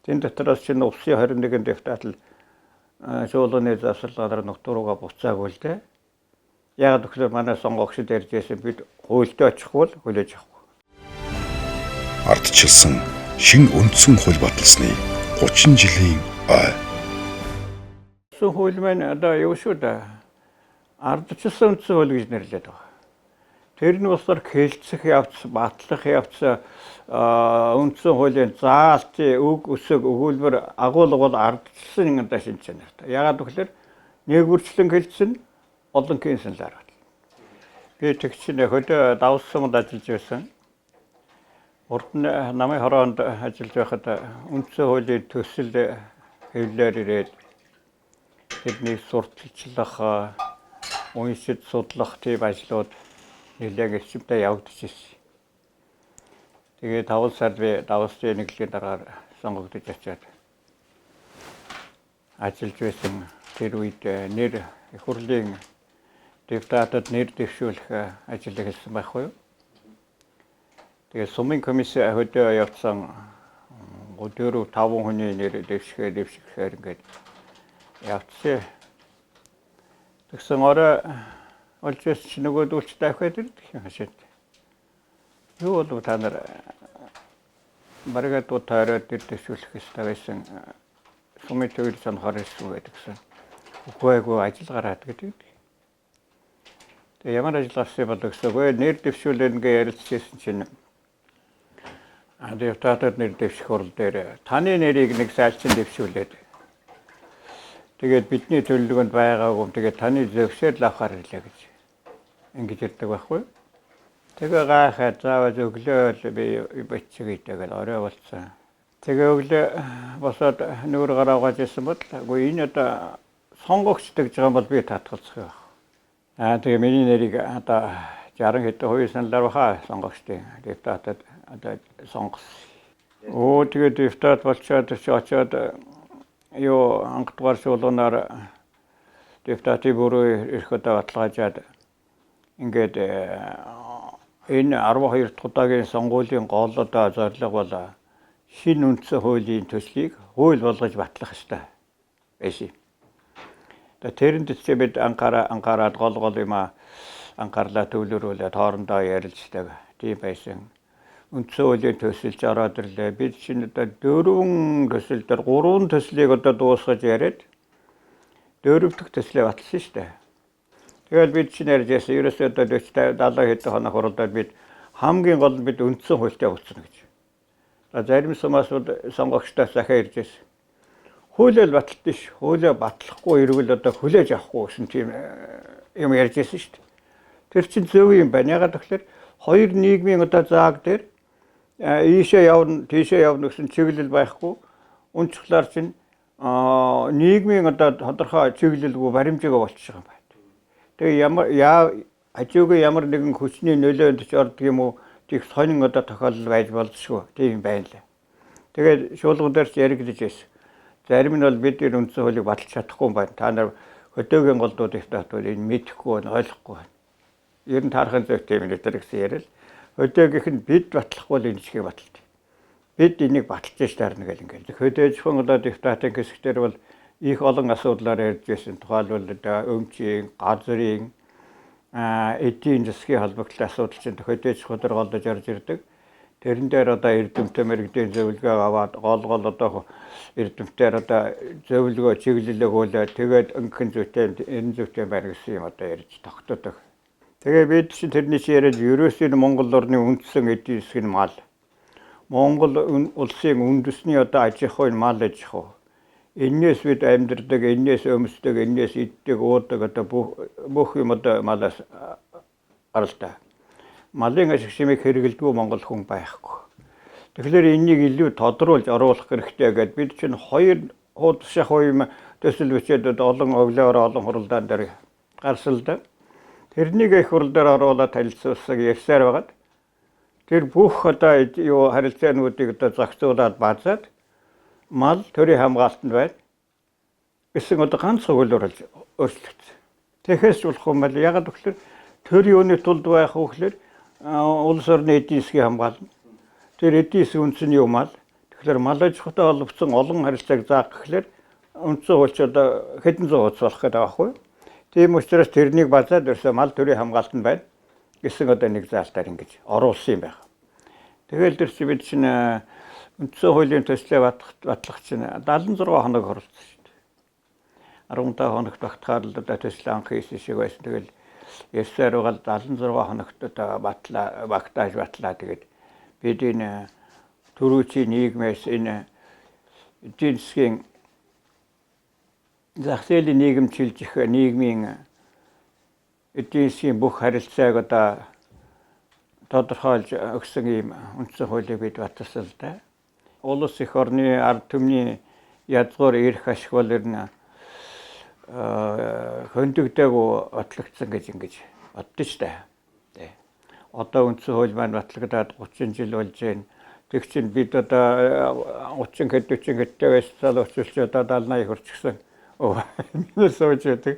Тэн дотроос чинь улсын 21 депутат л шуулганы завсарлаараа нутгаруугаа буцаагүй л дээ. Яг тэгэхээр манай сонгогчид ярьжсэн бид хуультай очихгүй л хүлээж авахгүй. Ардчилсан шин үндсэн хууль баталсны 30 жилийн ой. Хууль маань одоо юу шүү дээ. Ардчилсан үндсэн хууль гэж нэрлэдэг байгаа. Тэр нь усаар хэлцэх явц, батлах явц үндсэн хуулийн заалтын үг өсөг өгүүлбэр агуулга бол ардчилсан юм даа шинж чанартай. Яагаад гэвэл нэгүрчлэн хэлсэн олон кейсэлээр байна. Би тэгчнээ хөдөө давс сумд ажиллаж байсан. Урд нь намын хороонд ажиллаж байхад үндсэн хуулийн төсөл хэвлэлээр ирээд тэдний сурталчлах, уншиж судлах тийм ажлууд нэлээд эрчимтэй явагдчихсэн. Тэгээд 5 сард би давсын нэглэлийн дараагаар сонгогдож очиад ажиллаж байсан. Тэр үед нэр их хурлын депутатад нэр дэвшүүлэх ажил хийсэн байхгүй юу? Тэгээд сумын комисси хөдөө явсан 4-5 хүний нэр дэвшгэхээр ингээд явцсан. Тэгсэн орой олж байсан чи нөгөөдүүлч давхаад ирдэг юм хашаад. Юу болов та нар баригад утаараад дэвшүүлэх хэрэгтэй байсан. Сумын төвөл санахаар ирсэн гэдэгсэн. Үгүй ажил гараад гэдэг. Тэгээ ямар ажил гарсан бол гэсэгүй нэр дэвшүүлэн гээ ярилцчихсэн чинь депутатад нэр дэвших хурал дээр таны нэрийг нэг сайлчин дэвшүүлээд тэгээд бидний төлөвлөгөөнд байгаагүй тэгээд таны зөвшөөрөл авахар ирлээ гэж ингэж ярьдаг байхгүй. Тэгээ гайхаад заавал өглөө л би бочигтэй гэж орой болцсон. Тэгээ өглөө босоод нүүр гараагаад ирсэн бол үгүй энэ одоо сонгогчтой гэж байгаа юм бол би татгалзах юм. Тэгээ миний нэрийг одоо 60 хэдэн хувийн саналаар баха сонгогчтой депутатад одоо сонгосон. Тэгээ депутат болчоод очиод юу анхдугаар шуулганаар депутатын бүрөө ирэх удаа баталгаажаад ингээд энэ 12 дахь удаагийн сонгуулийн гол одоо зорилго бол шинэ үндсэн хуулийн төслийг хууль болгож батлах ёстой байсан. Тэрэнд ч бид анхаарад гол юм анхаарлаа төвлөрүүлээд хоорондоо ярилцдаг тийм байсан. Үндсэн хуулийн төсөлж ороод ирлээ. Бид чинь одоо 4 төсөл дээр 3 төслийг одоо дуусгаж яриад 4 дахь төслөө баталсан шүү дээ. Тэгэл бид чинь ярьж байсан ерөөсөө одоо 40 70 хэдэн хоног хуралдаад бид хамгийн гол нь бид үндсэн хуультай болчихно гэж. Зарим сумаас сонгогчдоос захаа ирж байсан. Хуулиар баталдаг ш. Хуулиар батлахгүй ирвэл одоо хүлээж авахгүй гэсэн тийм юм ярьж байсан шүү дээ. Тэр чинь зөв юм байна. Ягаад гэвэл хоёр нийгмийн одоо зааг дээр ийшээ явна, тийшээ явна гэсэн чиглэл байхгүй. Унцглаар чинь нийгмийн одоо тодорхой чиглэлгүй баримжаагаа болчихж байгаа юм байна. Тэгээ хажуугийн ямар нэгэн хүчний нөлөөнд ч ордог юм уу? Тийг сонин одоо тохиолдол байж болзошгүй. Тийм байна лээ. Тэгээд шуулган дээр ч яригдж байсан. Зарим нь бол бид энэ үндсэн хуулийг баталж чадахгүй юм байна. Та нар хөдөөгийн голдууд их татвал энэ мэдэхгүй байна, ойлгохгүй байна. Ер нь таарахын зүйтэй юм нэтэр гэсэн ярил. Хөдөөгийнх нь бид батлахгүй л энэ чигийг баталдаг. Бид энийг баталж таарна гэл ингээл. Хөдөөжсөн одоо депутатын хэсгээр бол их олон асуудлаар ярьж байсан. Тухайлбал өмчийн, газрын, эдийн засгийн холбогдлын асуудал чинь хөдөөж хөдөр голдож орж ирдэг. Тэрэн дээр одоо эрдэмтэн мэрэгдийн зөвлөгөө аваад гол одоо эрдэмтээр одоо зөвлөгөө чиглэлээ хуулаад тэгээд өнгөн зүйтэй энэ зүйтэй байна гэсэн юм одоо ярьж тогтдог. Тэгээ бид чинь тэрний яриад ерөөсөө Монгол орны үндсэн эдийн засгийн мал Монгол улсын үндэсний одоо аж ахуйн мал аж ахуй. Энээс бид амьдардаг, энээс өмсдөг, энээс иддэг, уудаг одоо бүх юм одоо малаас аралтай. Малын ашиг шимийг хэрэгэлдэггүй Монгол хүн байхгүй. Тэгэхээр энийг илүү тодруулж оруулах хэрэгтэй гэдээ бид чинь 2 хуудас шахуу төсөл бичээд олон өглөөр олон хуралдаан дээр гарсан л да. Тэрнийг их хурал дээр оруулаад танилцуулсаг ярьсаар байгаад тэр бүх одоо юу харилцаануудыг одоо зохицуулаад базаад мал төрийн хамгаалтанд байна. Гэсэн одоо ганц хуулиар өөрчлөгдсөн. Тэгэхээс болох юм бол ягаад гэвэл төр юуны тулд байх вэ гэхээр улс орны эдийн засгийг хамгаална. Тэр эдийн засгийн үндэсний юм мал. Тэгэхээр мал аж ахуйтай холбогдсон олон харилцааг заах гэхлээр үндсэн хуульч одоо хэдэн зуун хуудас болох гэдэг байхгүй юу? Тийм учраас тэрнийг базаад ерөөсөө мал төрийн хамгаалалт нь байна гэсэн одоо нэг заалтаар ингэж оруулсан юм байна. Тэгэл тэр чи бид чинь үндсэн хуулийн төслөө батлах чинь 76 хоног оролцсон шүү дээ. 15 хоногт багтахаар л одоо төсөл анх хийсэн шиг байсан. Тэгэл ясаар угаал 76 хоногт одоо багтааж батлаа. Тэгээд бид энэ төрүүчийн нийгмээс энэ эдийн засгийн зах зээлийн нийгэм чилжих нийгмийн эдийн засгийн бүх харилцааг одоо тодорхойлж өгсөн ийм үндсэн хуулийг бид баталсан л да. Улс их орны ард түмний язгуур эрх ашиг бол ер хөндөгдөөгүй батлагдсан гэж ингэж боддоо ч та. Одоо үндсэн хууль маань батлагдаад 30 жил болж байна. Тэг чинь бид одоо 30 40 гэдтэй байсан л учраас одоо 70 80 хүрчихсэн. Минь сууж байдаг.